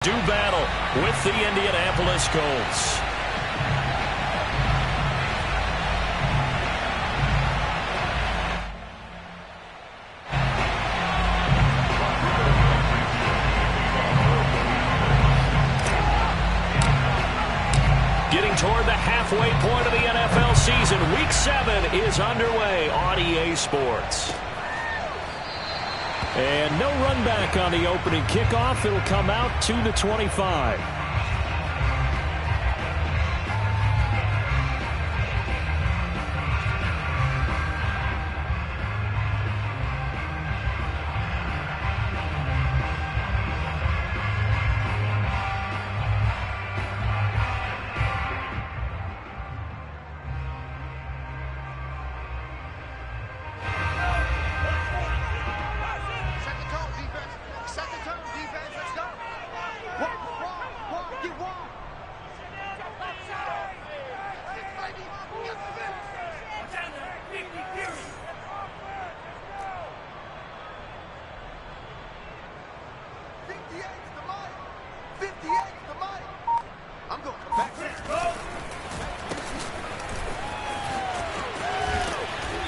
Do battle with the Indianapolis Colts. Getting toward the halfway point of the NFL season. Week 7 is underway on EA Sports. And no run back on the opening kickoff. It'll come out to the 25.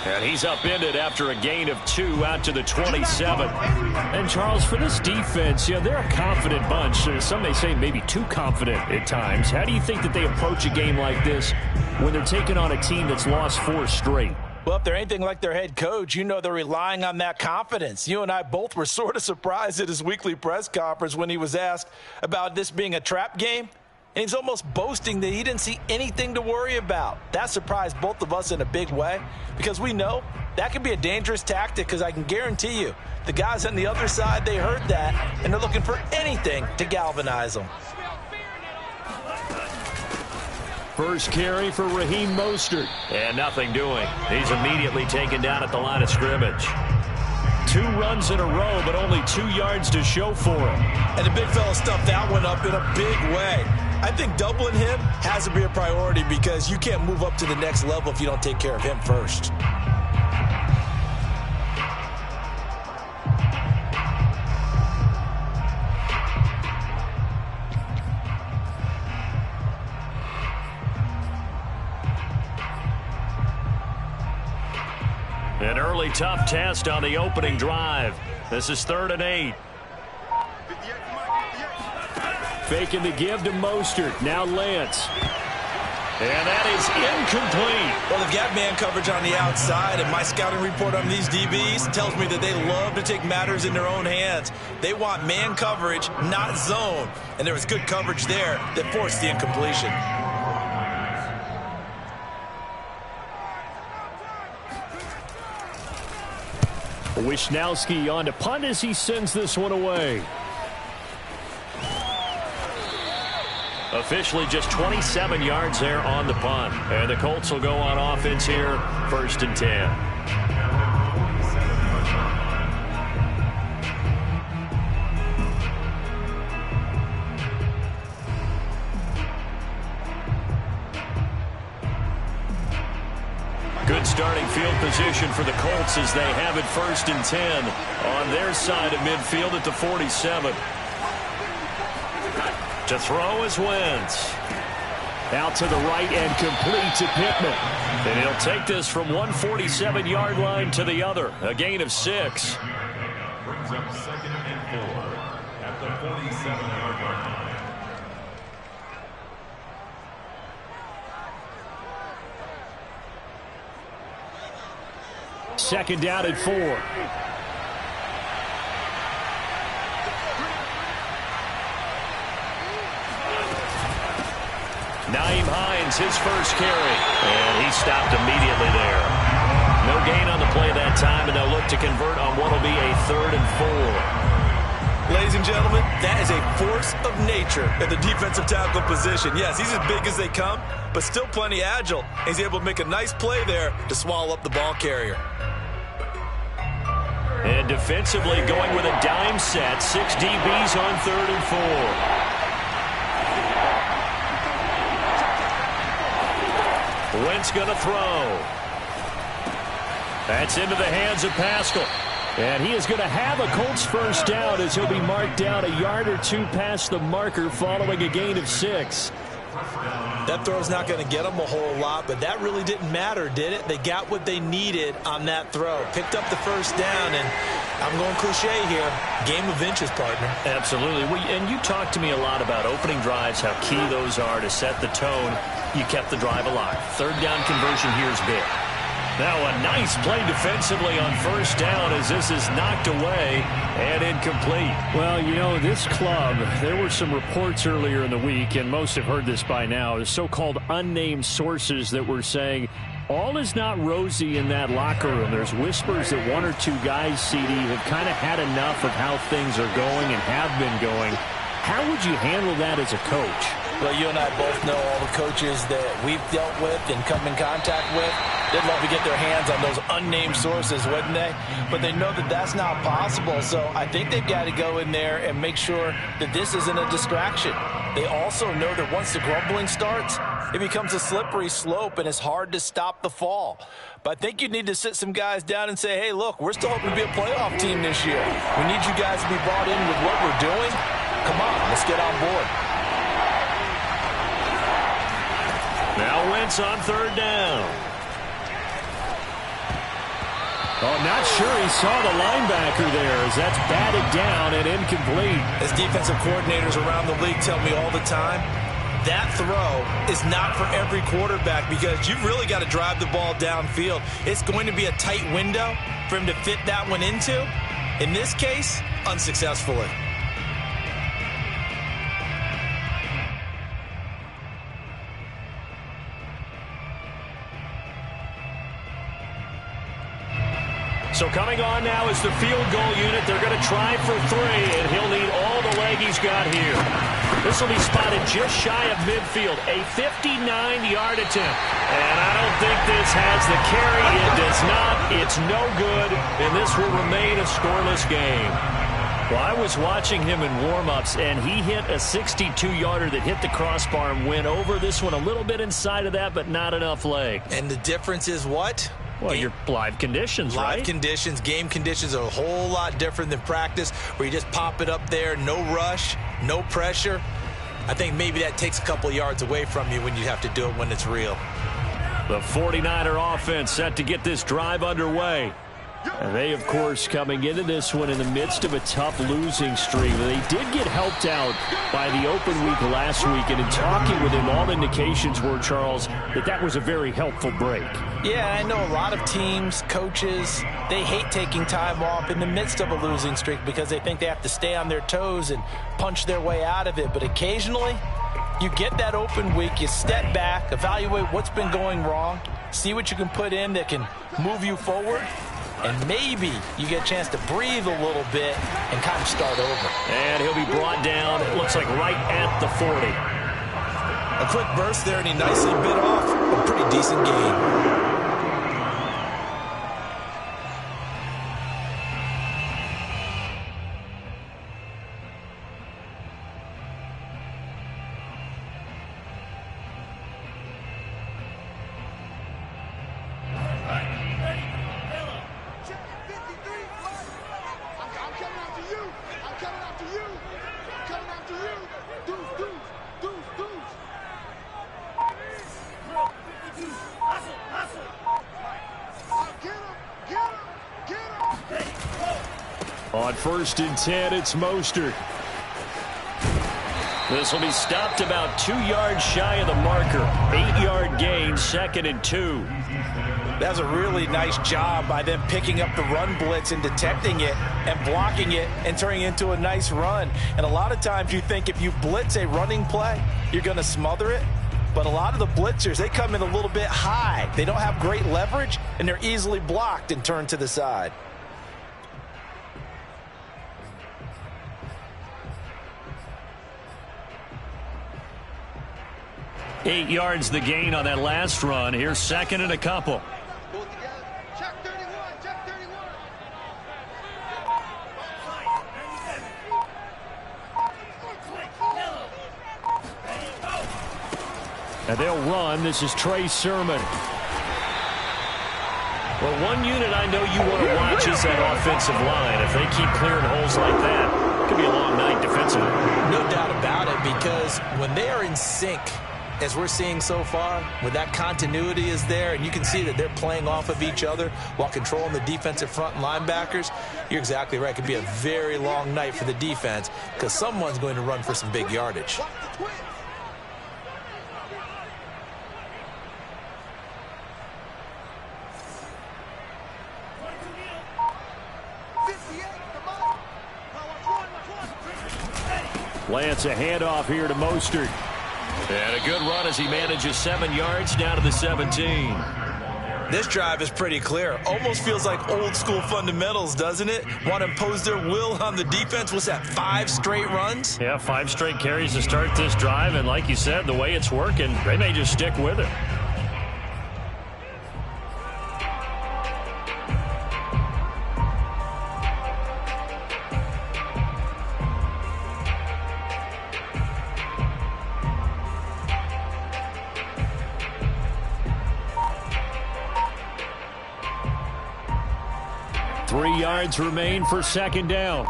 And he's upended after a gain of 2 out to the 27. And, Charles, for this defense, they're a confident bunch. Some may say maybe too confident at times. How do you think that they approach a game like this when they're taking on a team that's lost 4 straight? Well, if they're anything like their head coach, they're relying on that confidence. You and I both were sort of surprised at his weekly press conference when he was asked about this being a trap game. And he's almost boasting that he didn't see anything to worry about. That surprised both of us in a big way because we know that can be a dangerous tactic because I can guarantee you the guys on the other side, they heard that, and they're looking for anything to galvanize them. First carry for Raheem Mostert. And nothing doing. He's immediately taken down at the line of scrimmage. 2 runs in a row, but only 2 yards to show for him. And the big fella stuffed that one up in a big way. I think doubling him has to be a priority because you can't move up to the next level if you don't take care of him first. An early tough test on the opening drive. This is 3rd and 8. Faking the give to Mostert. Now Lance. And that is incomplete. Well, they've got man coverage on the outside, and my scouting report on these DBs tells me that they love to take matters in their own hands. They want man coverage, not zone. And there was good coverage there that forced the incompletion. Wishnowski on to punt as he sends this one away. Officially just 27 yards there on the punt. And the Colts will go on offense here, 1st and 10. Good starting field position for the Colts as they have it 1st and 10 on their side of midfield at the 47. To throw is Wentz. Out to the right and complete to Pittman. And he'll take this from 147-yard line to the other. A gain of 6. Brings up 2nd and 4 at the 47-yard line. Second down and 4. Nyheim Hines, his first carry. And he stopped immediately there. No gain on the play that time, and they'll look to convert on what will be a 3rd and 4. Ladies and gentlemen, that is a force of nature at the defensive tackle position. Yes, he's as big as they come, but still plenty agile. He's able to make a nice play there to swallow up the ball carrier. And defensively going with a dime set. 6 DBs on 3rd and 4. Wentz going to throw. That's into the hands of Pascal. And he is going to have a Colts first down as he'll be marked down a yard or two past the marker following a gain of 6. That throw's not going to get them a whole lot, but that really didn't matter, did it? They got what they needed on that throw. Picked up the first down, and I'm going cliche here. Game of inches, partner. Absolutely. And you talked to me a lot about opening drives, how key those are to set the tone. You kept the drive alive. Third down conversion here is big. Now a nice play defensively on first down as this is knocked away and incomplete. Well, you know, this club, there were some reports earlier in the week, and most have heard this by now, the so-called unnamed sources that were saying all is not rosy in that locker room. There's whispers that one or two guys, CD, have kind of had enough of how things are going and have been going. How would you handle that as a coach? Well, you and I both know all the coaches that we've dealt with and come in contact with. They'd love to get their hands on those unnamed sources, wouldn't they? But they know that that's not possible. So I think they've got to go in there and make sure that this isn't a distraction. They also know that once the grumbling starts, it becomes a slippery slope and it's hard to stop the fall. But I think you need to sit some guys down and say, hey, look, we're still hoping to be a playoff team this year. We need you guys to be bought in with what we're doing. Come on, let's get on board. Now Wentz on third down. Oh, not sure he saw the linebacker there as that's batted down and incomplete. As defensive coordinators around the league tell me all the time, that throw is not for every quarterback because you've really got to drive the ball downfield. It's going to be a tight window for him to fit that one into. In this case, unsuccessfully. So coming on now is the field goal unit. They're going to try for 3, and he'll need all the leg he's got here. This will be spotted just shy of midfield, a 59-yard attempt. And I don't think this has the carry. It does not. It's no good, and this will remain a scoreless game. Well, I was watching him in warm-ups, and he hit a 62-yarder that hit the crossbar and went over. This one a little bit inside of that, but not enough leg. And the difference is what? Well, your live conditions, right? Live conditions, game conditions are a whole lot different than practice where you just pop it up there, no rush, no pressure. I think maybe that takes a couple yards away from you when you have to do it when it's real. The 49er offense set to get this drive underway. And they, of course, coming into this one in the midst of a tough losing streak. They did get helped out by the open week last week, and in talking with him, all indications were, Charles, that was a very helpful break. Yeah, I know a lot of teams, coaches, they hate taking time off in the midst of a losing streak because they think they have to stay on their toes and punch their way out of it. But occasionally, you get that open week, you step back, evaluate what's been going wrong, see what you can put in that can move you forward, and maybe you get a chance to breathe a little bit and kind of start over. And he'll be brought down, it looks like right at the 40. A quick burst there, and he nicely bit off a pretty decent gain. On 1st and 10, it's Mostert. This will be stopped about 2 yards shy of the marker. 8-yard gain, 2nd and 2. That was a really nice job by them picking up the run blitz and detecting it and blocking it and turning it into a nice run. And a lot of times you think if you blitz a running play, you're going to smother it. But a lot of the blitzers, they come in a little bit high. They don't have great leverage, and they're easily blocked and turned to the side. Eight yards the gain on that last run. Here's 2nd and a couple. Check 31, check 31. And they'll run. This is Trey Sermon. Well, one unit I know you want to watch is that offensive line. If they keep clearing holes like that, it could be a long night defensively. No doubt about it, because when they are in sync, as we're seeing so far, when that continuity is there, and you can see that they're playing off of each other while controlling the defensive front and linebackers, you're exactly right. It could be a very long night for the defense because someone's going to run for some big yardage. Lance, a handoff here to Mostert. And a good run as he manages 7 yards down to the 17. This drive is pretty clear. Almost feels like old school fundamentals, doesn't it? Want to impose their will on the defense. What's that, 5 straight runs? Yeah, 5 straight carries to start this drive. And like you said, the way it's working, they may just stick with it. Yards remain for second down.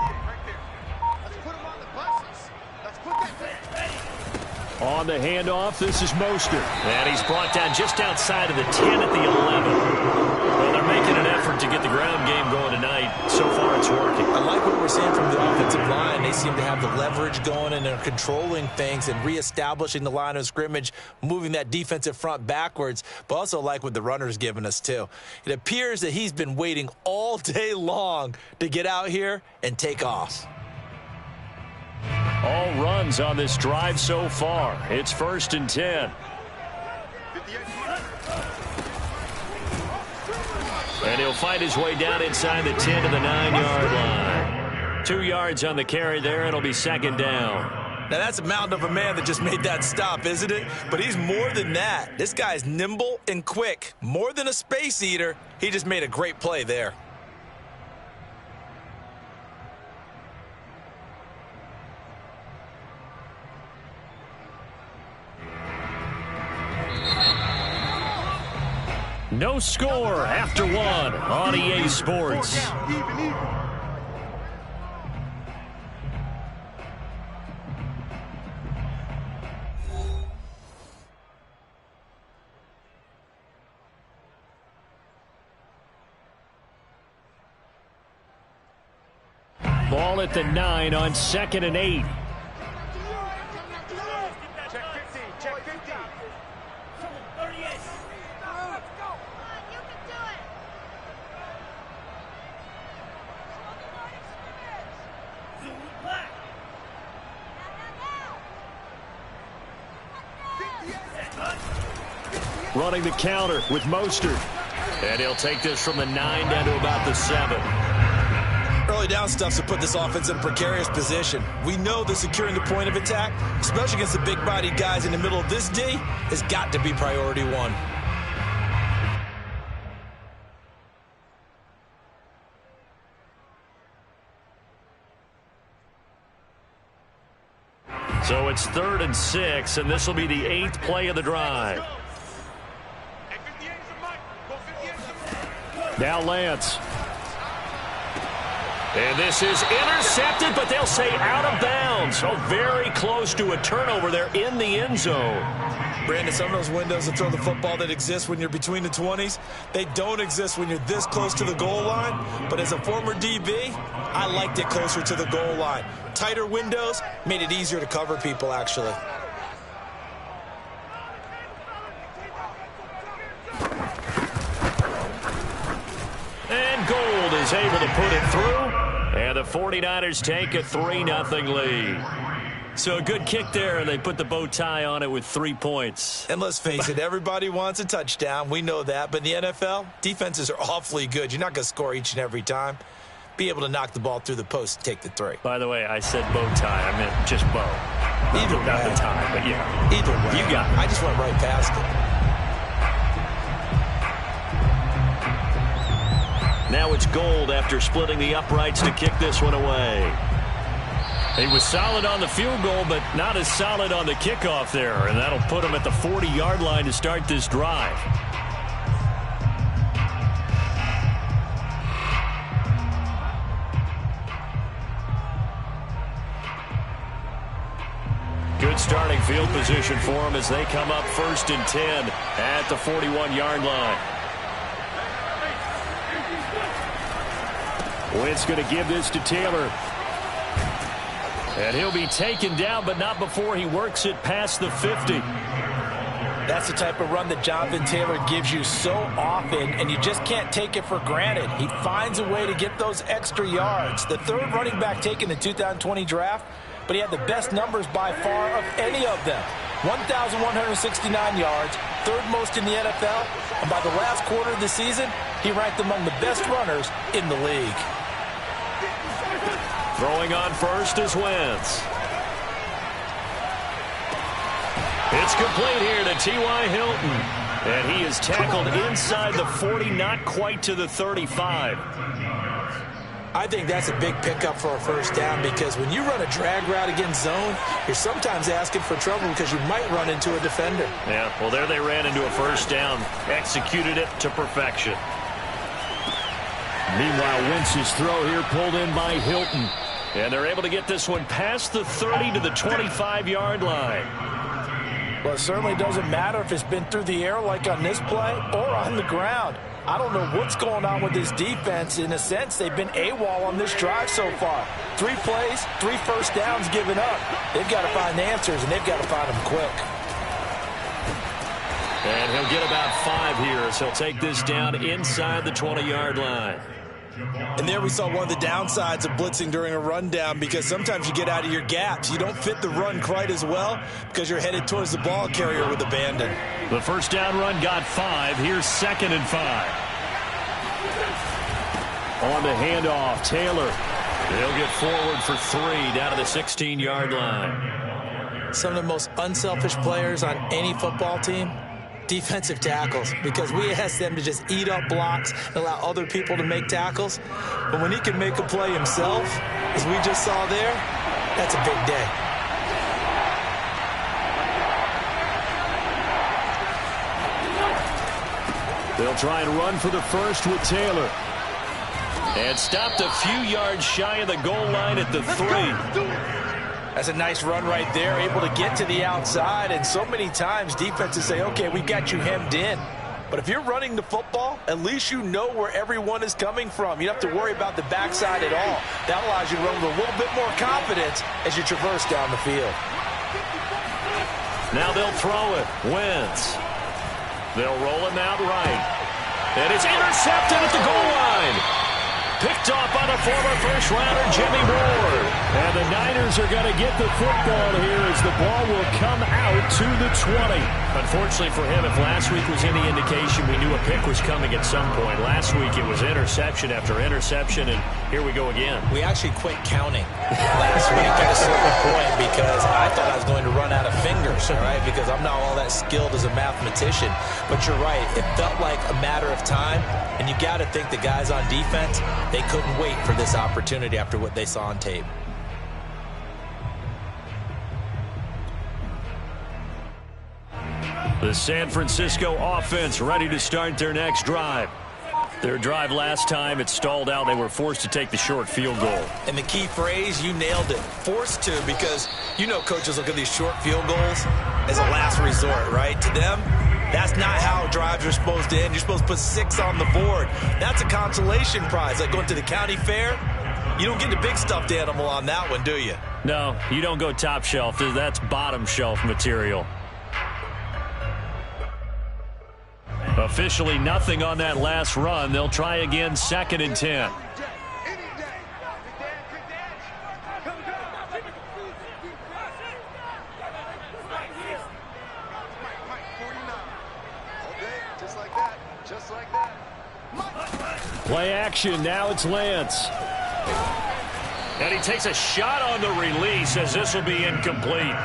On the handoff, this is Mostert. And he's brought down just outside of the 10 at the 11. Well, they're making an effort to get the ground game going tonight. So far, it's working. I like what we're seeing from the offensive line. They seem to have the leverage going, and they're controlling things and reestablishing the line of scrimmage, moving that defensive front backwards, but also like what the runner's giving us, too. It appears that he's been waiting all day long to get out here and take off. All runs on this drive so far. It's 1st and 10. And he'll fight his way down inside the 10 to the 9-yard line. 2 yards on the carry there. It'll be second down. Now, that's a mountain of a man that just made that stop, isn't it? But he's more than that. This guy's nimble and quick. More than a space eater. He just made a great play there. No score after 1 on EA Sports. Ball at the 9 on 2nd and 8. Running the counter with Mostert. And he'll take this from the 9 down to about the 7. Early down stuff's to put this offense in a precarious position. We know that securing the point of attack, especially against the big-bodied guys in the middle of this D, has got to be priority 1. So it's 3rd and 6, and this will be the 8th play of the drive. Now Lance. And this is intercepted, but they'll say out of bounds. So very close to a turnover there in the end zone. Brandon, some of those windows to throw the football that exist when you're between the 20s, they don't exist when you're this close to the goal line. But as a former DB, I liked it closer to the goal line. Tighter windows made it easier to cover people, actually. And Gold is able to put it through. And the 49ers take a 3-0 lead. So a good kick there, and they put the bow tie on it with 3 points. And let's face it, everybody wants a touchdown. We know that. But in the NFL, defenses are awfully good. You're not going to score each and every time. Be able to knock the ball through the post and take the 3. By the way, I said bow tie. I meant just bow. Either way. Not the tie, but yeah. Either way. You got it. I just went right past it. Now it's Gold after splitting the uprights to kick this one away. He was solid on the field goal, but not as solid on the kickoff there, and that'll put him at the 40-yard line to start this drive. starting field position for them as they come up 1st and 10 at the 41-yard line. Wentz going to give this to Taylor. And he'll be taken down, but not before he works it past the 50. That's the type of run that Jonathan Taylor gives you so often, and you just can't take it for granted. He finds a way to get those extra yards. The third running back taken in the 2020 draft, but he had the best numbers by far of any of them. 1,169 yards, third most in the NFL, and by the last quarter of the season, he ranked among the best runners in the league. Throwing on first is Wentz. It's complete here to T.Y. Hilton. And he is tackled inside the 40, not quite to the 35. I think that's a big pickup for a first down because when you run a drag route against zone, you're sometimes asking for trouble because you might run into a defender. Yeah, well, there they ran into a first down, executed it to perfection. Meanwhile, Wentz's throw here pulled in by Hilton. And they're able to get this one past the 30 to the 25-yard line. Well, it certainly doesn't matter if it's been through the air like on this play or on the ground. I don't know what's going on with this defense. In a sense, they've been AWOL on this drive so far. 3 plays, 3 first downs given up. They've got to find answers, and they've got to find them quick. And he'll get about 5 here as he'll take this down inside the 20-yard line. And there we saw one of the downsides of blitzing during a rundown because sometimes you get out of your gaps. You don't fit the run quite as well because you're headed towards the ball carrier with abandon. The first down run got 5. Here's 2nd and 5. On the handoff, Taylor. They'll get forward for 3 down to the 16-yard line. Some of the most unselfish players on any football team, defensive tackles, because we ask them to just eat up blocks and allow other people to make tackles. But when he can make a play himself, as we just saw there, that's a big day. They'll try and run for the first with Taylor. And stopped a few yards shy of the goal line at the 3. That's a nice run right there, able to get to the outside. And so many times defenses say, okay, we've got you hemmed in. But if you're running the football, at least you know where everyone is coming from. You don't have to worry about the backside at all. That allows you to run with a little bit more confidence as you traverse down the field. Now they'll throw it. Wentz. They'll roll him out right. And it's intercepted at the goal line. Picked off by the former first-rounder, Jimmy Ward. And the Niners are going to get the football here as the ball will come out to the 20. Unfortunately for him, if last week was any indication, we knew a pick was coming at some point. Last week it was interception after interception, and here we go again. We actually quit counting last week at a certain point because I thought I was going to run out of fingers, all right, because I'm not all that skilled as a mathematician. But you're right. It felt like a matter of time, and you got to think the guys on defense, they couldn't wait for this opportunity after what they saw on tape. The San Francisco offense ready to start their next drive. Their drive last time, it stalled out. They were forced to take the short field goal. And the key phrase, you nailed it. Forced to, because you know coaches look at these short field goals as a last resort, right? To them, that's not how drives are supposed to end. You're supposed to put 6 on the board. That's a consolation prize. Like going to the county fair, you don't get the big stuffed animal on that one, do you? No, you don't go top shelf. That's bottom shelf material. Officially nothing on that last run. They'll try again, 2nd and 10. Play action, now it's Lance. And he takes a shot on the release as this will be incomplete.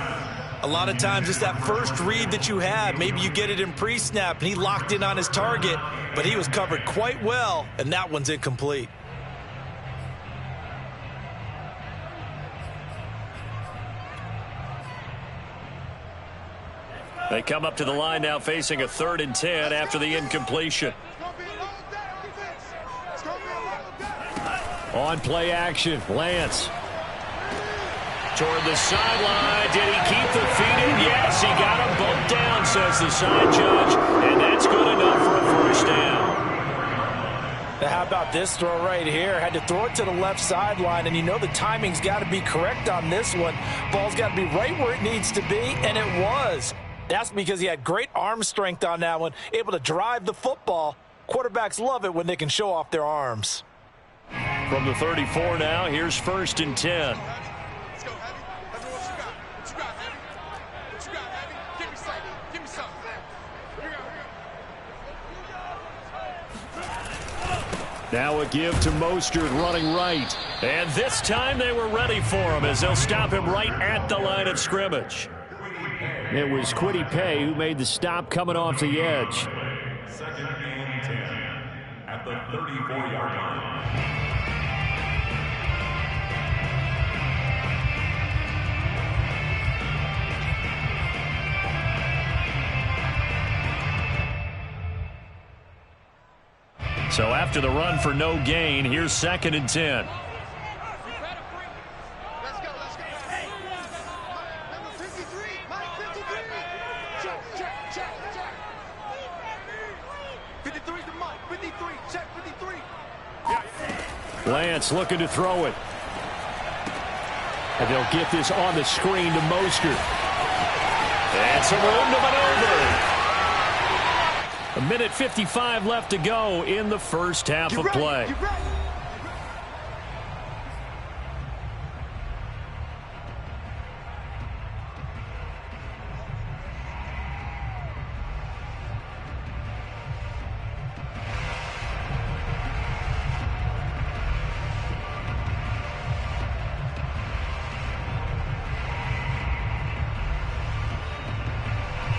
A lot of times it's that first read that you have. Maybe you get it in pre-snap and he locked in on his target, but he was covered quite well, and that one's incomplete. They come up to the line now facing a 3rd and 10 after the incompletion. On play action, Lance. Toward the sideline. Did he keep the field says the side judge, and that's good enough for a first down. Now, how about this throw right here? Had to throw it to the left sideline, and you know the timing's got to be correct on this one. Ball's got to be right where it needs to be, and it was. That's because he had great arm strength on that one, able to drive the football. Quarterbacks love it when they can show off their arms. From the 34 now, here's 1st and 10. Let's go, Heavy. Let's go, what you got? What you got, Heavy? What you got, Heavy? Give me something. Give me something. Here we go, Now a give to Mostert running right. And this time they were ready for him as they'll stop him right at the line of scrimmage. It was Kwity Paye who made the stop coming off the edge. 2nd and 10 at the 34-yard line. So after the run for no gain, here's 2nd and 10. Let's go, let's go. Number 53, Mike 53. Check. 53 to Mike, 53, check 53. Lance looking to throw it. And they'll get this on the screen to Mostert. And some room to maneuver. A minute 55 left to go in the first half of play.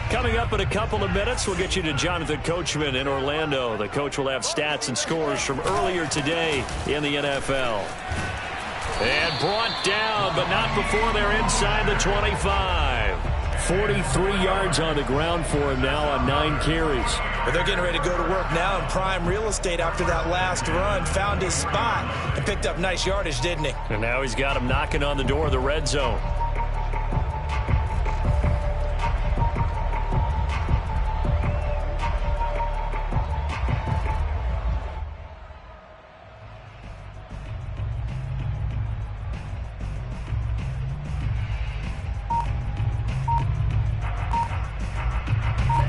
Coming up in a couple of minutes, we'll get you to Jonathan Coachman in Orlando. The coach will have stats and scores from earlier today in the NFL. And brought down, but not before they're inside the 25. 43 yards on the ground for him now on 9 carries. But they're getting ready to go to work now in prime real estate after that last run. Found his spot and picked up nice yardage, didn't he? And now he's got him knocking on the door of the red zone.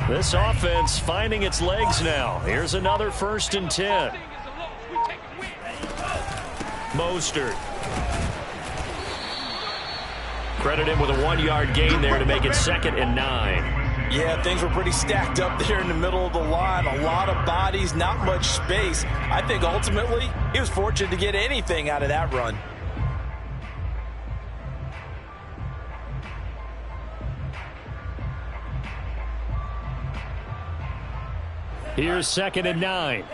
This offense finding its legs now. Here's another 1st and 10. Mostert. Credit him with a 1-yard gain there to make it 2nd and 9. Yeah, things were pretty stacked up there in the middle of the line. A lot of bodies, not much space. I think ultimately he was fortunate to get anything out of that run. Here's 2nd and 9.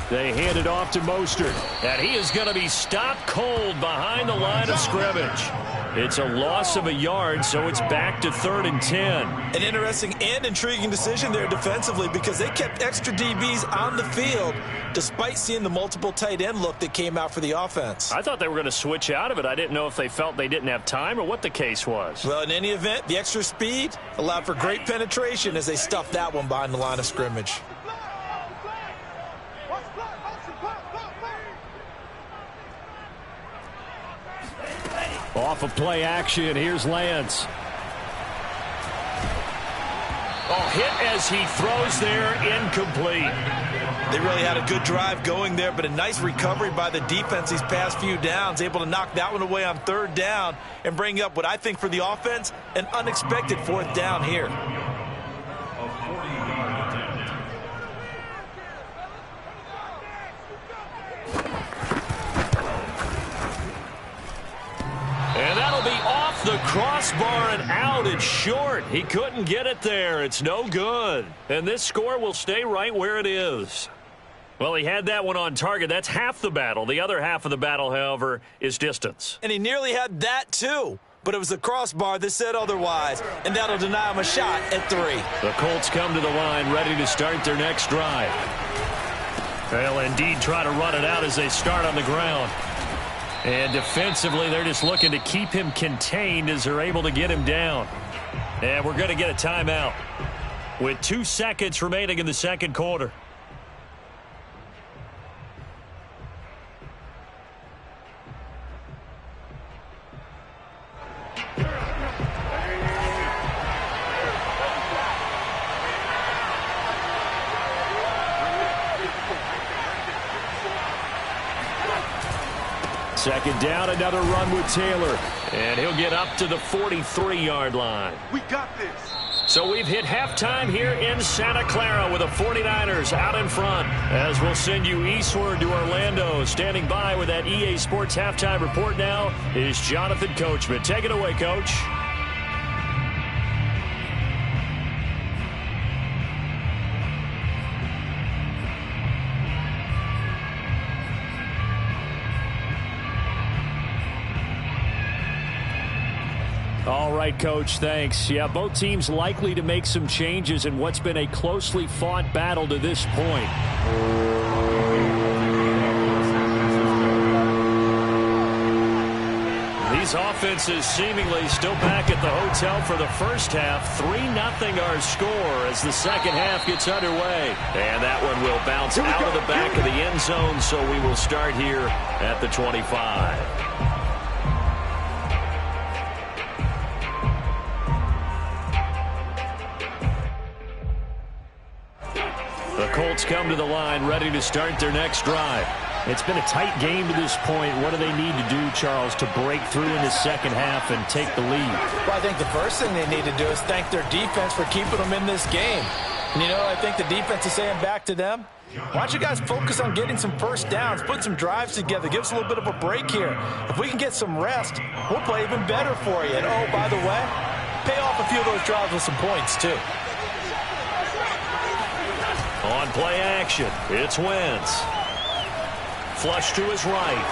They hand it off to Mostert, and he is going to be stopped cold behind the line of scrimmage. It's a loss of a yard, so it's back to 3rd and 10. An interesting and intriguing decision there defensively because they kept extra DBs on the field despite seeing the multiple tight end look that came out for the offense. I thought they were going to switch out of it. I didn't know if they felt they didn't have time or what the case was. Well, in any event, the extra speed allowed for great penetration as they stuffed that one behind the line of scrimmage. Off of play action, here's Lance. Oh, hit as he throws there, incomplete. They really had a good drive going there, but a nice recovery by the defense these past few downs, able to knock that one away on 3rd down and bring up what I think for the offense, an unexpected 4th down here. A 40-yard attempt. And that'll be off the crossbar and out. It's short. He couldn't get it there. It's no good. And this score will stay right where it is. Well, he had that one on target. That's half the battle. The other half of the battle, however, is distance. And he nearly had that, too. But it was the crossbar that said otherwise, and that'll deny him a shot at 3. The Colts come to the line, ready to start their next drive. They'll indeed try to run it out as they start on the ground. And defensively, they're just looking to keep him contained as they're able to get him down. And we're going to get a timeout with 2 seconds remaining in the second quarter. Second down, another run with Taylor. And he'll get up to the 43-yard line. We got this. So we've hit halftime here in Santa Clara with the 49ers out in front. As we'll send you eastward to Orlando. Standing by with that EA Sports halftime report now is Jonathan Coachman. Take it away, Coach. All right, Coach, thanks. Yeah, both teams likely to make some changes in what's been a closely fought battle to this point. These offenses seemingly still back at the hotel for the first half. 3-0 our score as the second half gets underway. And that one will bounce out of the back of the end zone, so we will start here at the 25. The Colts come to the line ready to start their next drive. It's been a tight game to this point. What do they need to do, Charles, to break through in the second half and take the lead? Well, I think the first thing they need to do is thank their defense for keeping them in this game. And, you know, I think the defense is saying back to them, why don't you guys focus on getting some first downs, put some drives together, give us a little bit of a break here. If we can get some rest, we'll play even better for you. And, oh, by the way, pay off a few of those drives with some points, too. On play action, it's Wentz. Flush to his right.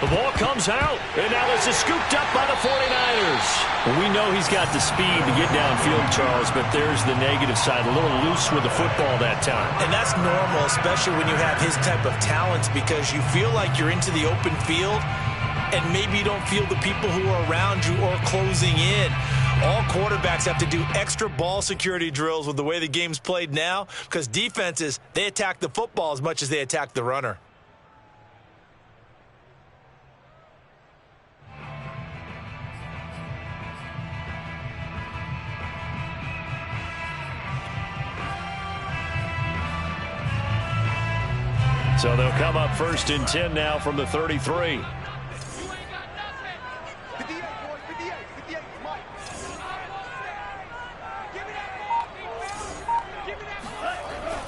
The ball comes out, and now this is scooped up by the 49ers. Well, we know he's got the speed to get downfield, Charles, but there's the negative side, a little loose with the football that time. And that's normal, especially when you have his type of talents, because you feel like you're into the open field, and maybe you don't feel the people who are around you or closing in. All quarterbacks have to do extra ball security drills with the way the game's played now, because defenses, they attack the football as much as they attack the runner. So they'll come up 1st and 10 now from the 33.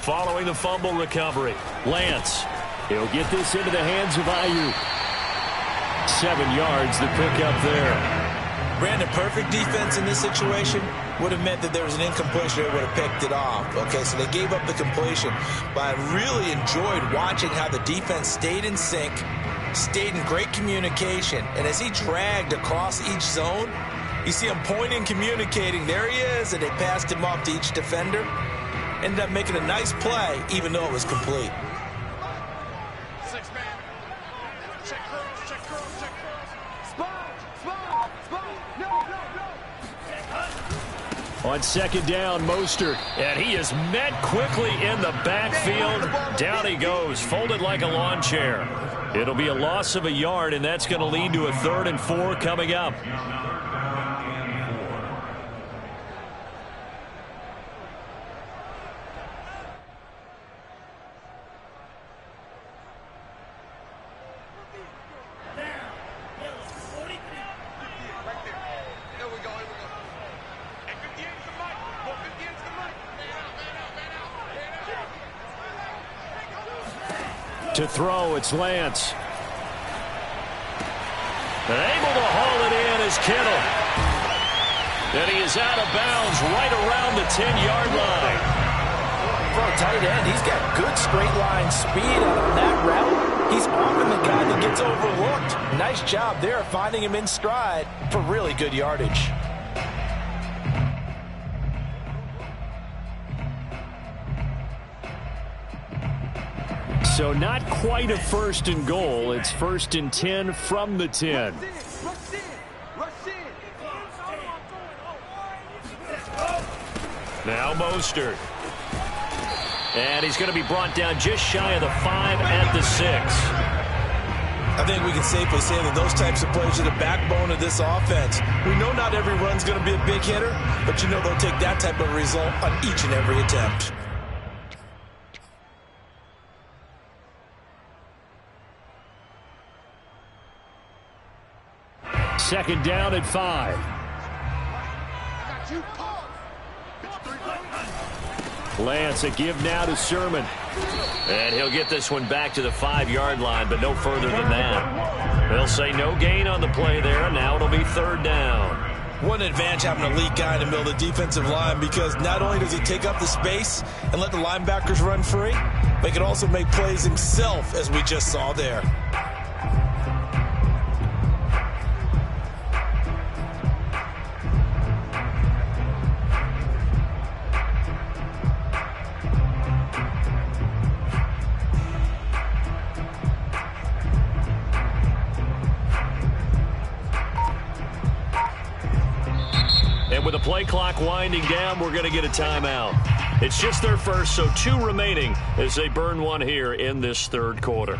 Following the fumble recovery, Lance. He'll get this into the hands of Ayuk. 7 yards, the pickup there. Brandon, perfect defense in this situation would have meant that there was an incompletion. They would have picked it off. Okay, so they gave up the completion. But I really enjoyed watching how the defense stayed in sync, stayed in great communication. And as he dragged across each zone, you see him pointing, communicating. There he is, and they passed him off to each defender. Ended up making a nice play, even though it was complete. On 2nd down, Mostert, and he is met quickly in the backfield. Down he goes, folded like a lawn chair. It'll be a loss of a yard, and that's going to lead to a 3rd and 4 coming up. To throw, it's Lance. And able to haul it in is Kittle. And he is out of bounds right around the 10-yard line. For a tight end, he's got good straight line speed on that route. He's often the guy that gets overlooked. Nice job there finding him in stride for really good yardage. So not quite a 1st and goal. It's 1st and 10 from the 10. Now Mostert. And he's going to be brought down just shy of the 5 at the 6. I think we can safely say that those types of plays are the backbone of this offense. We know not every run's going to be a big hitter, but you know they'll take that type of result on each and every attempt. Second down at 5. Lance, a give now to Sermon. And he'll get this one back to the 5-yard line, but no further than that. They'll say no gain on the play there, and now it'll be 3rd down. What an advantage having an elite guy in the middle of the defensive line, because not only does he take up the space and let the linebackers run free, but he can also make plays himself, as we just saw there. And with the play clock winding down, we're going to get a timeout. It's just their first, so 2 remaining as they burn one here in this 3rd quarter.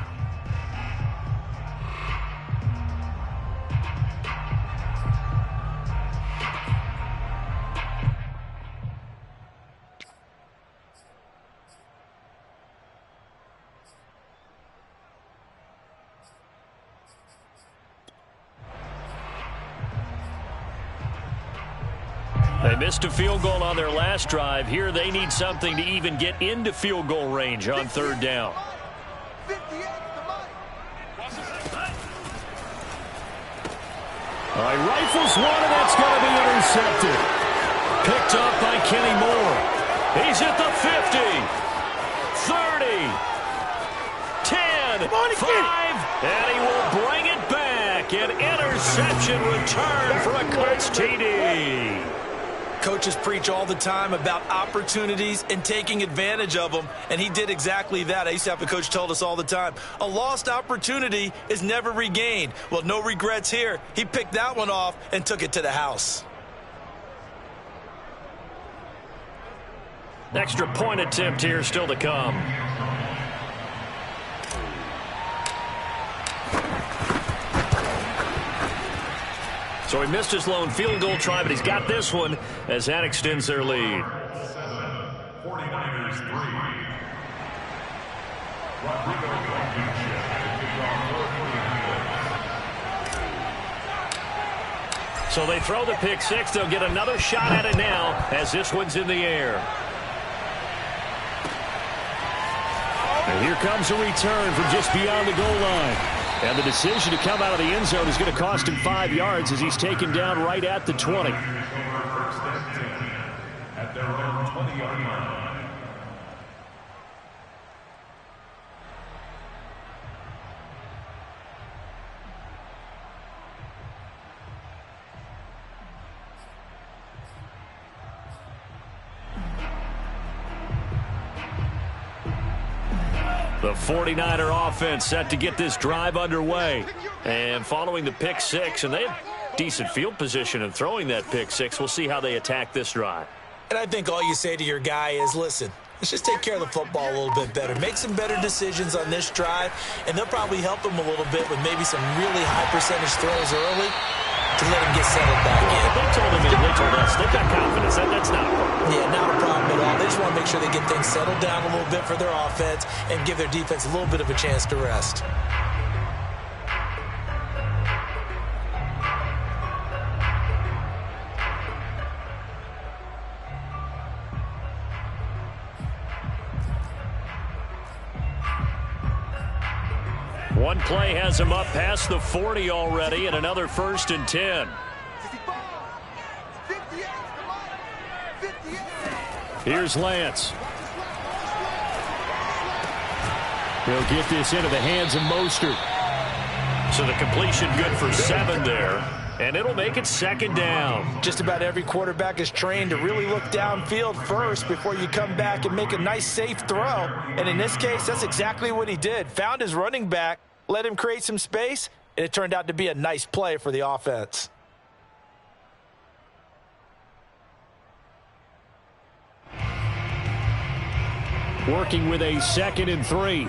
They missed a field goal on their last drive. Here they need something to even get into field goal range on 3rd down. All right, rifles one, and that's going to be intercepted. Picked up by Kenny Moore. He's at the 50, 30, 10, 5, and he will bring it back. An interception return for a Colts TD. Coaches preach all the time about opportunities and taking advantage of them, and he did exactly that. I used to have a coach tell us all the time, a lost opportunity is never regained. Well, no regrets here. He picked that one off and took it to the house. Extra point attempt here still to come. So he missed his lone field goal try, but he's got this one as that extends their lead. 49ers 3. Rodrigo So they throw the pick 6. They'll get another shot at it now as this one's in the air. And here comes a return from just beyond the goal line. And the decision to come out of the end zone is going to cost him 5 yards as he's taken down right at the 20. at their own 20-yard line. The 49er offense set to get this drive underway. And following the pick 6, and they have decent field position in throwing that pick 6. We'll see how they attack this drive. And I think all you say to your guy is, listen, let's just take care of the football a little bit better. Make some better decisions on this drive, and they'll probably help him a little bit with maybe some really high percentage throws early to let him get settled back in. They told him, they told us, they've got confidence. That's not a problem. Yeah, not a problem at all. They just want to make sure they get things settled down a little bit for their offense and give their defense a little bit of a chance to rest. One play has him up past the 40 already, and another 1st and 10. Here's Lance. He'll get this into the hands of Mostert. So the completion good for 7 there. And it'll make it second down. Just about every quarterback is trained to really look downfield first before you come back and make a nice, safe throw. And in this case, that's exactly what he did. Found his running back, let him create some space, and it turned out to be a nice play for the offense. Working with a 2nd and 3.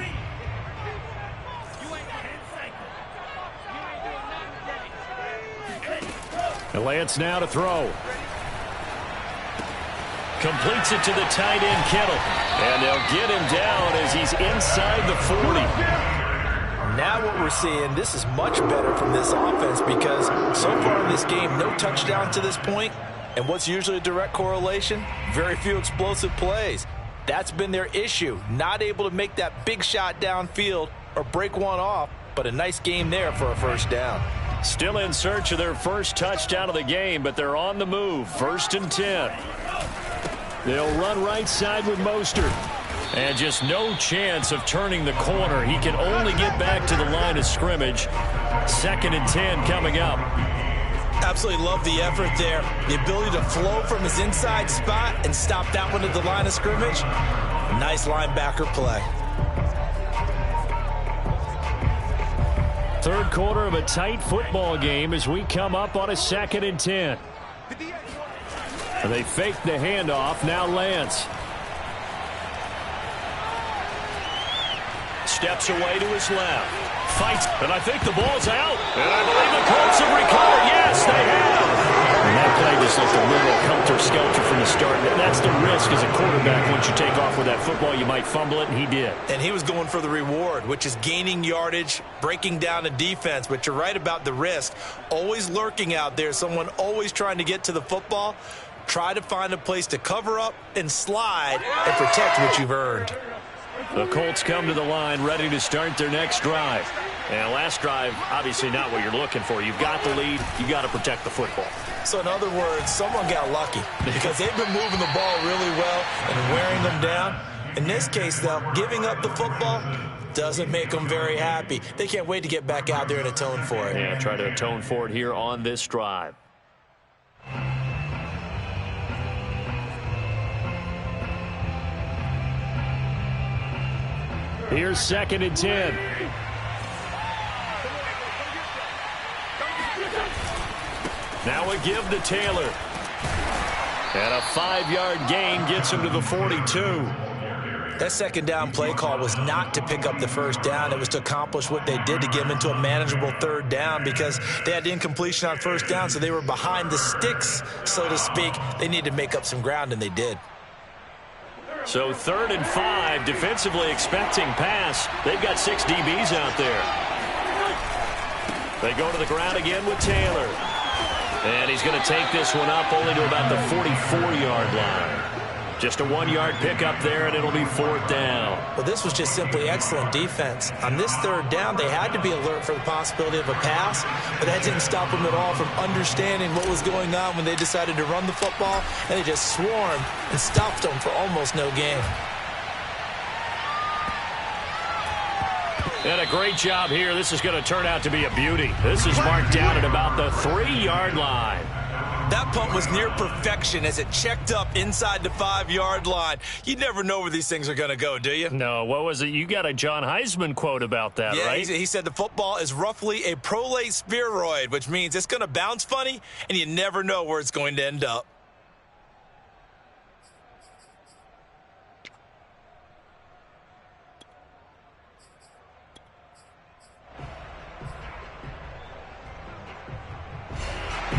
And Lance now to throw. Completes it to the tight end, Kittle. And they'll get him down as he's inside the 40. Now what we're seeing, this is much better from this offense because so far in this game, no touchdown to this point. And what's usually a direct correlation? Very few explosive plays. That's been their issue. Not able to make that big shot downfield or break one off, but a nice game there for a first down. Still in search of their first touchdown of the game, but they're on the move. 1st and 10. They'll run right side with Mostert. And just no chance of turning the corner. He can only get back to the line of scrimmage. 2nd and 10 coming up. Absolutely love the effort there. The ability to flow from his inside spot and stop that one at the line of scrimmage. Nice linebacker play. Third quarter of a tight football game as we come up on a 2nd and 10. They fake the handoff. Now Lance. Steps away to his left. Fights, and I think the ball's out. And I believe the Colts have recovered. Yes, they have. And that play just looked a little helter-skelter from the start. And that's the risk as a quarterback. Once you take off with that football, you might fumble it, and he did. And he was going for the reward, which is gaining yardage, breaking down a defense. But you're right about the risk. Always lurking out there, someone always trying to get to the football. Try to find a place to cover up and slide and protect what you've earned. The Colts come to the line ready to start their next drive. And last drive, obviously not what you're looking for. You've got the lead. You've got to protect the football. So in other words, someone got lucky because they've been moving the ball really well and wearing them down. In this case, though, giving up the football doesn't make them very happy. They can't wait to get back out there and atone for it. Yeah, try to atone for it here on this drive. Here's 2nd and 10. Now a give to Taylor. And a 5-yard gain gets him to the 42. That second down play call was not to pick up the first down. It was to accomplish what they did to get them into a manageable third down because they had incompletion on first down, so they were behind the sticks, so to speak. They needed to make up some ground, and they did. So 3rd and 5, defensively expecting pass. They've got 6 DBs out there. They go to the ground again with Taylor. And he's going to take this one up only to about the 44-yard line. Just a 1-yard pickup there, and it'll be 4th down. Well, this was just simply excellent defense. On this third down, they had to be alert for the possibility of a pass, but that didn't stop them at all from understanding what was going on when they decided to run the football, and they just swarmed and stopped them for almost no gain. And a great job here. This is going to turn out to be a beauty. This is marked down at about the 3-yard line. That punt was near perfection as it checked up inside the 5-yard line. You never know where these things are going to go, do you? No, what was it? You got a John Heisman quote about that, yeah, right? He said the football is roughly a prolate spheroid, which means it's going to bounce funny, and you never know where it's going to end up.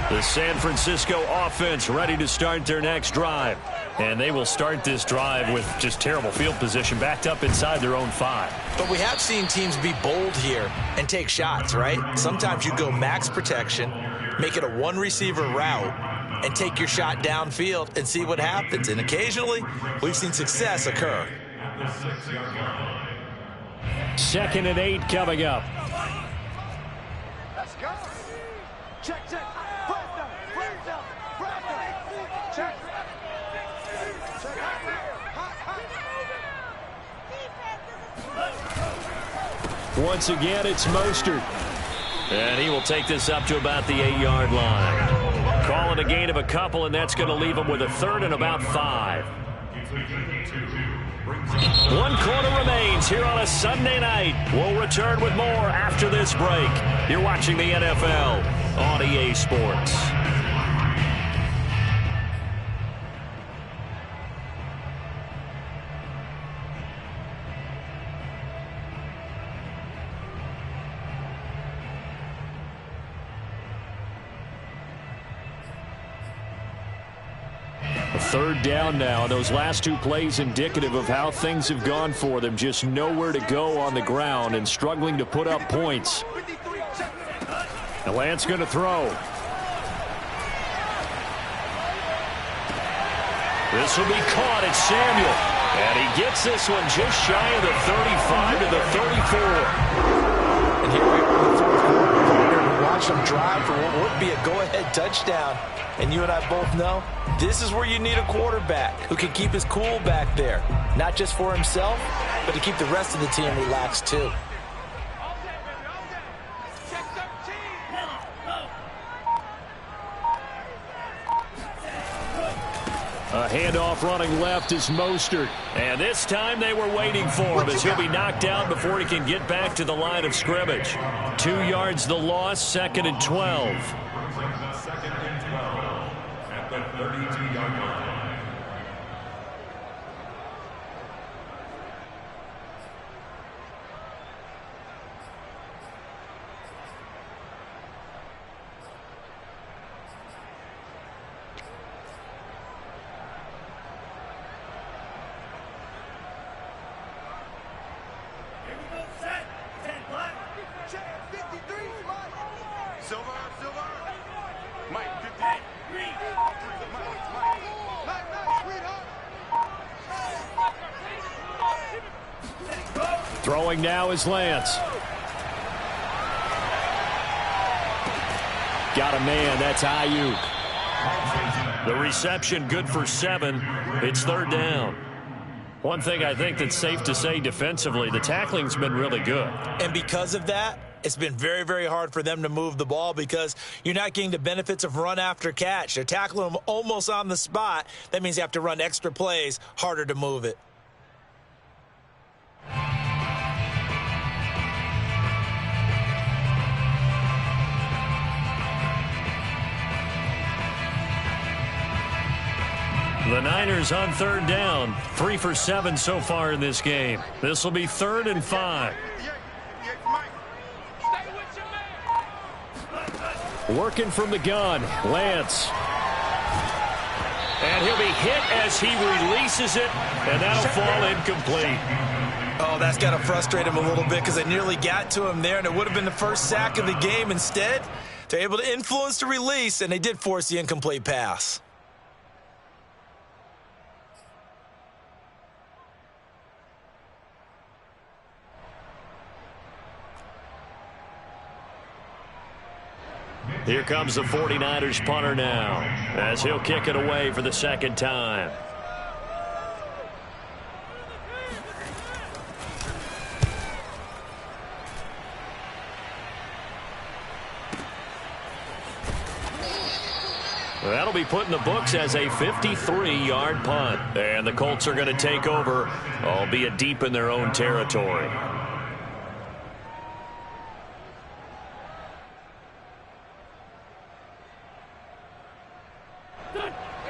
The San Francisco offense ready to start their next drive. And they will start this drive with just terrible field position backed up inside their own 5. But we have seen teams be bold here and take shots, right? Sometimes you go max protection, make it a one-receiver route, and take your shot downfield and see what happens. And occasionally, we've seen success occur. 2nd and 8 coming up. Let's go. Check, check. Check. Once again, it's Mostert. And he will take this up to about the 8-yard line. Call it a gain of a couple, and that's going to leave him with a third and about 5. 1 quarter remains here on a Sunday night. We'll return with more after this break. You're watching the NFL on EA Sports. Third down now. Those last 2 plays indicative of how things have gone for them. Just nowhere to go on the ground and struggling to put up points. Now Lance going to throw. This will be caught. It's Samuel. And he gets this one just shy of the 35 to the 34. And here we are in the fourth quarter. We watched them drive for what would be a go-ahead touchdown. And you and I both know this is where you need a quarterback who can keep his cool back there. Not just for himself, but to keep the rest of the team relaxed too. A handoff running left is Mostert. And this time they were waiting for him as he'll be knocked down before he can get back to the line of scrimmage. 2 yards the loss, 2nd and 12. Second and 12 at the 32-yard line. Throwing now is Lance. Got a man. That's Ayuk. The reception good for 7. It's 3rd down. One thing I think that's safe to say defensively, the tackling's been really good. And because of that, it's been very, very hard for them to move the ball because you're not getting the benefits of run after catch. They're tackling them almost on the spot. That means you have to run extra plays, harder to move it. The Niners on 3rd down. 3 for 7 so far in this game. This will be 3rd and 5. Working from the gun, Lance. And he'll be hit as he releases it, and that'll fall incomplete. Oh, that's got to frustrate him a little bit because they nearly got to him there, and it would have been the first sack of the game. Instead, they're able to influence the release, and they did force the incomplete pass. Here comes the 49ers punter now as he'll kick it away for the 2nd time. That'll be put in the books as a 53-yard punt. And the Colts are going to take over, albeit deep in their own territory.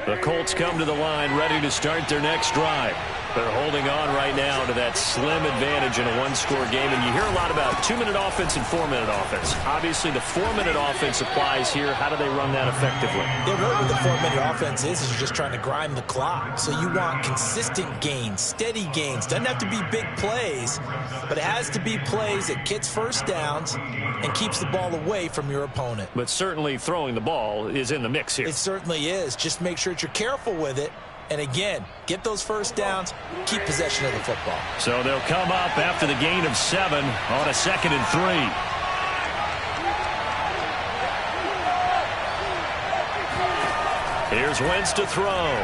The Colts come to the line ready to start their next drive. They're holding on right now to that slim advantage in a one-score game. And you hear a lot about 2-minute offense and 4-minute offense. Obviously, the 4-minute offense applies here. How do they run that effectively? Yeah, really what the 4-minute offense is you're just trying to grind the clock. So you want consistent gains, steady gains. Doesn't have to be big plays, but it has to be plays that gets first downs and keeps the ball away from your opponent. But certainly throwing the ball is in the mix here. It certainly is. Just make sure that you're careful with it. And again, get those first downs, keep possession of the football. So they'll come up after the gain of 7 on a 2nd and 3. Here's Wentz to throw.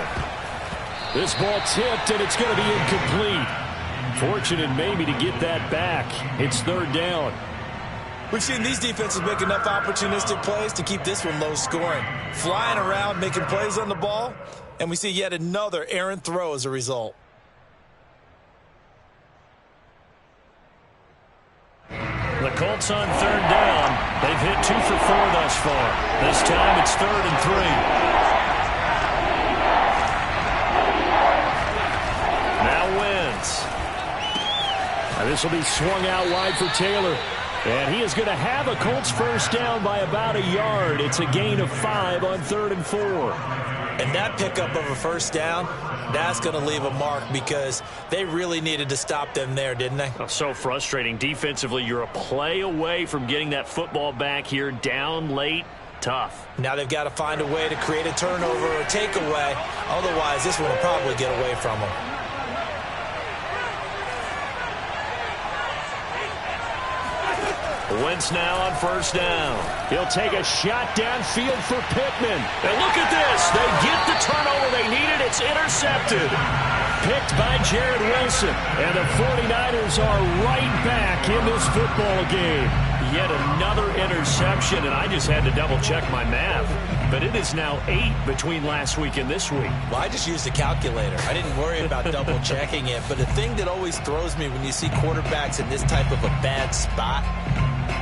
This ball tipped, and it's going to be incomplete. Fortunate maybe to get that back. It's 3rd down. We've seen these defenses make enough opportunistic plays to keep this one low scoring. Flying around, making plays on the ball, and we see yet another errant throw as a result. The Colts on third down. They've hit 2 for 4 thus far. This time it's 3rd and 3. Now Wentz. This will be swung out wide for Taylor. And he is going to have a Colts first down by about a yard. It's a gain of 5 on 3rd and 4. And that pickup of a first down, that's going to leave a mark because they really needed to stop them there, didn't they? Oh, so frustrating. Defensively, you're a play away from getting that football back here. Down late, tough. Now they've got to find a way to create a turnover or takeaway. Otherwise, this one will probably get away from them. Wentz now on first down. He'll take a shot downfield for Pittman. And look at this. They get the turnover they needed. It's intercepted. Picked by Jared Wilson. And the 49ers are right back in this football game. Yet another interception, and I just had to double-check my math. But it is now 8 between last week and this week. Well, I just used a calculator. I didn't worry about double-checking it. But the thing that always throws me when you see quarterbacks in this type of a bad spot,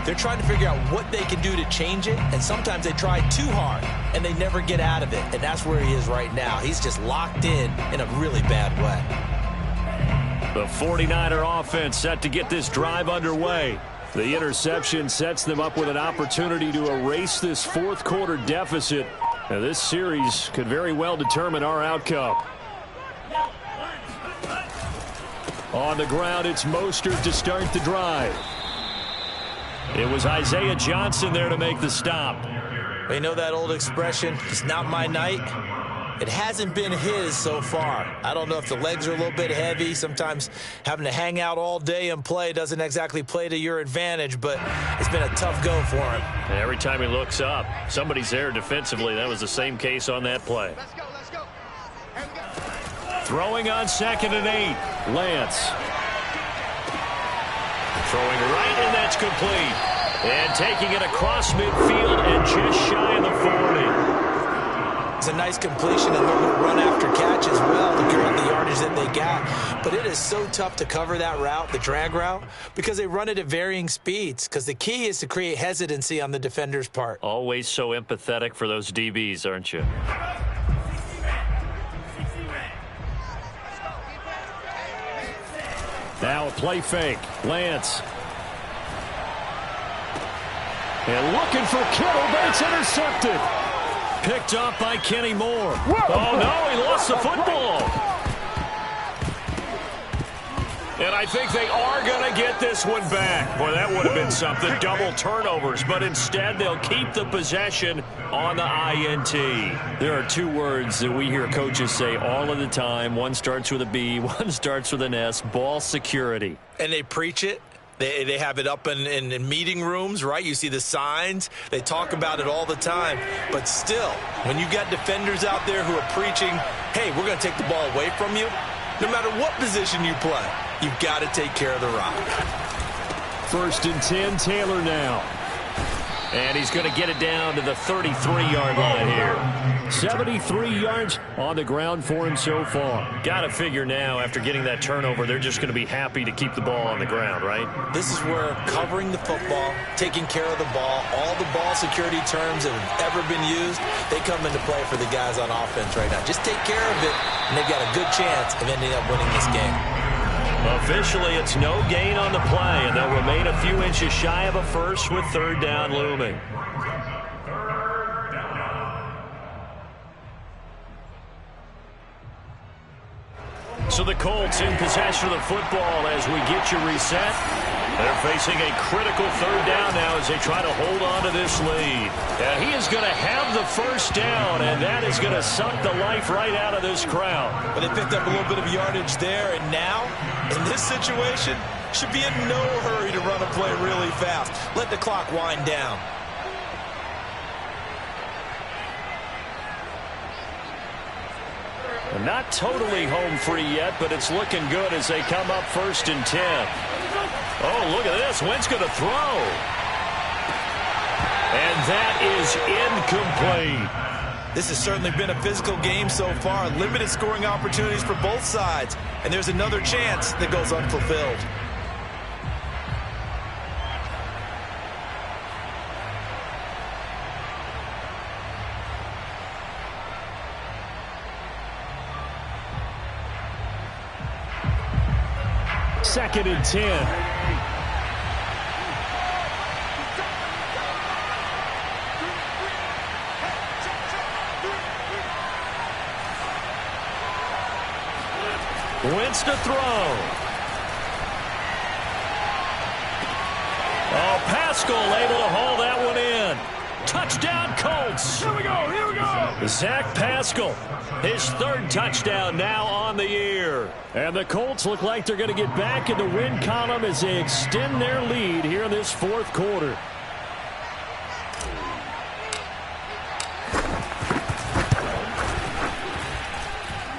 they're trying to figure out what they can do to change it, and sometimes they try too hard, and they never get out of it, and that's where he is right now. He's just locked in a really bad way. The 49er offense set to get this drive underway. The interception sets them up with an opportunity to erase this fourth quarter deficit. Now, this series could very well determine our outcome. On the ground, it's Mostert to start the drive. It was Isaiah Johnson there to make the stop. You know that old expression, it's not my night? It hasn't been his so far. I don't know if the legs are a little bit heavy. Sometimes having to hang out all day and play doesn't exactly play to your advantage, but it's been a tough go for him. And every time he looks up, somebody's there defensively. That was the same case on that play. Let's go, let's go. Throwing on 2nd and 8. Lance. Throwing right, and that's complete. And taking it across midfield and just shy of the 40. It's a nice completion and a little bit of run after catch as well to get out the yardage that they got. But it is so tough to cover that route, the drag route, because they run it at varying speeds. Because the key is to create hesitancy on the defender's part. Always so empathetic for those DBs, aren't you? Now a play fake. Lance. And looking for Kittle, but it's intercepted. Picked up by Kenny Moore. Oh, no, he lost the football. And I think they are going to get this one back. Boy, that would have been something. Double turnovers, but instead they'll keep the possession on the INT. There are 2 words that we hear coaches say all of the time. One starts with a B, one starts with an S. Ball security. And they preach it. They have it up in meeting rooms, right? You see the signs. They talk about it all the time. But still, when you got defenders out there who are preaching, hey, we're going to take the ball away from you, no matter what position you play, you've got to take care of the rock. 1st and 10, Taylor now. And he's going to get it down to the 33-yard line here. 73 yards on the ground for him so far. Got to figure now, after getting that turnover, they're just going to be happy to keep the ball on the ground, right? This is where covering the football, taking care of the ball, all the ball security terms that have ever been used, they come into play for the guys on offense right now. Just take care of it, and they've got a good chance of ending up winning this game. Officially, it's no gain on the play, and they'll remain a few inches shy of a first with 3rd down looming. So the Colts in possession of the football as we get you reset. They're facing a critical 3rd down now as they try to hold on to this lead. And he is going to have the first down, and that is going to suck the life right out of this crowd. But they picked up a little bit of yardage there, and now, in this situation, should be in no hurry to run a play really fast. Let the clock wind down. Not totally home free yet, but it's looking good as they come up 1st and 10. Oh, look at this. Wentz going to throw. And that is incomplete. This has certainly been a physical game so far. Limited scoring opportunities for both sides. And there's another chance that goes unfulfilled. Second and 10. Wentz to throw. Oh, Pascal able to haul that one in. Touchdown, Colts. Here we go, here we go. Zach Pascal, his third touchdown now on the year. And the Colts look like they're going to get back in the win column as they extend their lead here in this fourth quarter.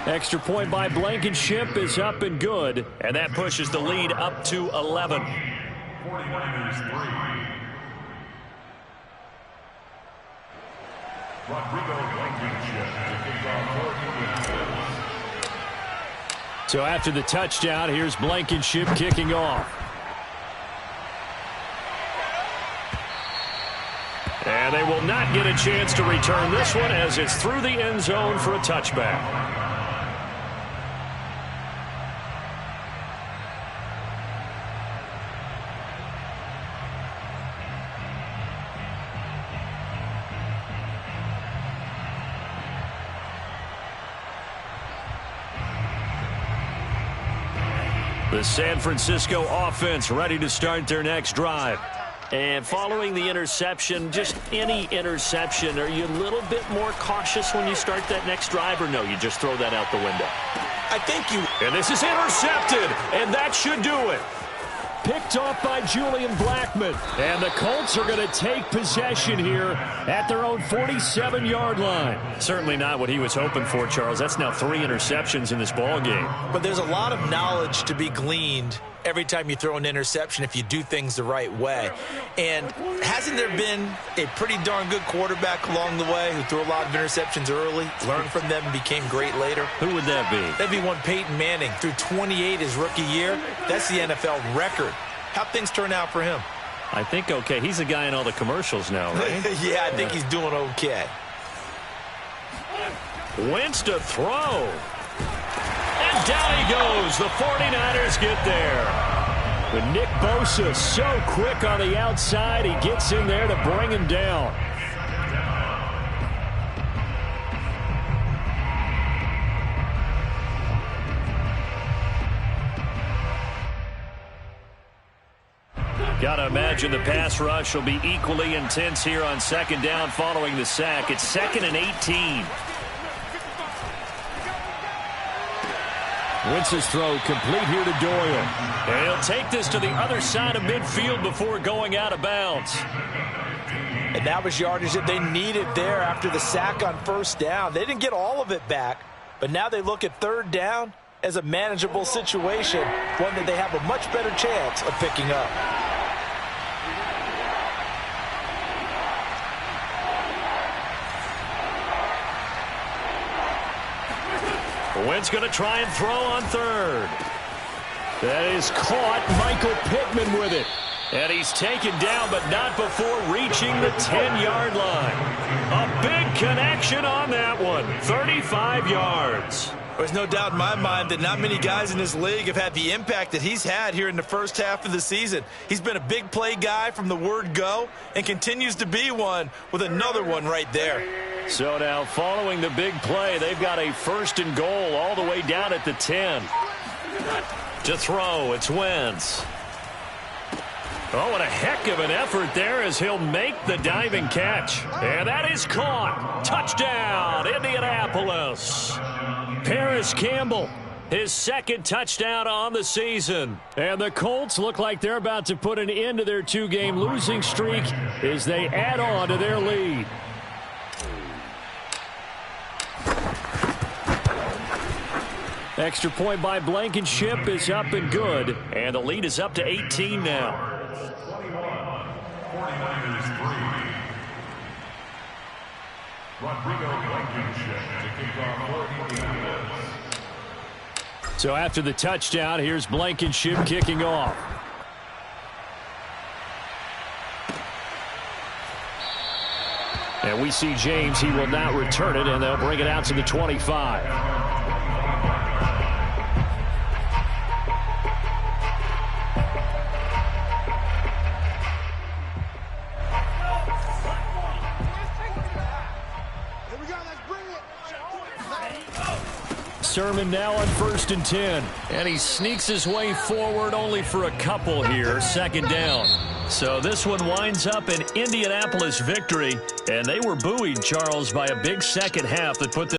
Extra point by Blankenship is up and good, and that pushes the lead up to 11. 49ers 3. Rodrigo Blankenship taking on 4 So after the touchdown, here's Blankenship kicking off. And they will not get a chance to return this one as it's through the end zone for a touchback. The San Francisco offense ready to start their next drive. And following the interception, just any interception, are you a little bit more cautious when you start that next drive, or no, you just throw that out the window? I think you... And this is intercepted, and that should do it. Picked off by Julian Blackmon. And the Colts are going to take possession here at their own 47-yard line. Certainly not what he was hoping for, Charles. That's now 3 interceptions in this ball game. But there's a lot of knowledge to be gleaned every time you throw an interception if you do things the right way. And hasn't there been a pretty darn good quarterback along the way who threw a lot of interceptions early, learned from them, and became great later? Who would that be? That'd be one Peyton Manning. Threw 28 his rookie year. That's the NFL record. How'd things turn out for him? I think okay. He's a guy in all the commercials now, right? Yeah, I think he's doing okay. Wentz to throw. And down he goes. The 49ers get there. But Nick Bosa so quick on the outside. He gets in there to bring him down. Got to imagine the pass rush will be equally intense here on second down following the sack. It's 2nd and 18. Wentz's throw complete here to Doyle. And he'll take this to the other side of midfield before going out of bounds. And that was yardage that they needed there after the sack on first down. They didn't get all of it back, but now they look at third down as a manageable situation, one that they have a much better chance of picking up. Wentz going to try and throw on third. That is caught. Michael Pittman with it. And he's taken down, but not before reaching the 10-yard line. A big connection on that one. 35 yards. There's no doubt in my mind that not many guys in this league have had the impact that he's had here in the first half of the season. He's been a big play guy from the word go and continues to be one with another one right there. So now following the big play, they've got a 1st and goal all the way down at the 10. To throw, it's Wentz. Oh, what a heck of an effort there as he'll make the diving catch. And that is caught. Touchdown, Indianapolis. Paris Campbell, his 2nd touchdown on the season. And the Colts look like they're about to put an end to their 2-game losing streak as they add on to their lead. Extra point by Blankenship is up and good. And the lead is up to 18 now. 49ers 3. Rodrigo Blankenship to kick off for Indianapolis. So after the touchdown, here's Blankenship kicking off. And we see James. He will not return it, and they'll bring it out to the 25. Sermon now on 1st and 10. And he sneaks his way forward only for a couple here. 2nd down. So this one winds up an Indianapolis victory. And they were buoyed, Charles, by a big second half that put them